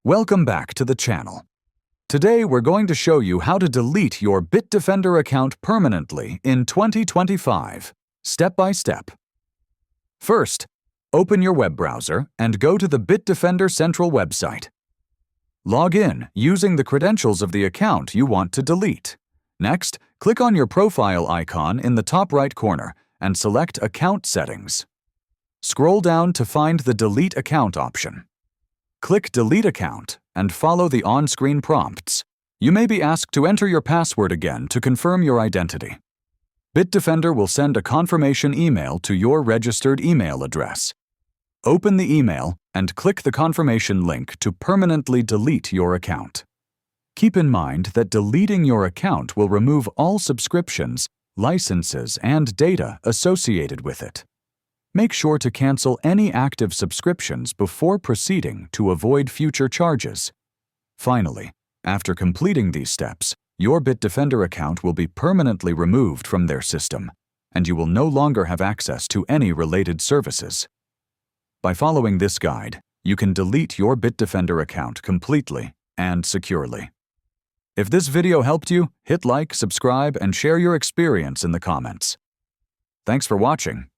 Welcome back to the channel. Today we're going to show you how to delete your Bitdefender account permanently in 2025, step by step. First, open your web browser and go to the Bitdefender Central website. Log in using the credentials of the account you want to delete. Next, click on your profile icon in the top right corner and select Account Settings. Scroll down to find the Delete Account option. Click Delete Account and follow the on-screen prompts. You may be asked to enter your password again to confirm your identity. Bitdefender will send a confirmation email to your registered email address. Open the email and click the confirmation link to permanently delete your account. Keep in mind that deleting your account will remove all subscriptions, licenses, and data associated with it. Make sure to cancel any active subscriptions before proceeding to avoid future charges. Finally, after completing these steps, your Bitdefender account will be permanently removed from their system, and you will no longer have access to any related services. By following this guide, you can delete your Bitdefender account completely and securely. If this video helped you, hit like, subscribe, and share your experience in the comments. Thanks for watching.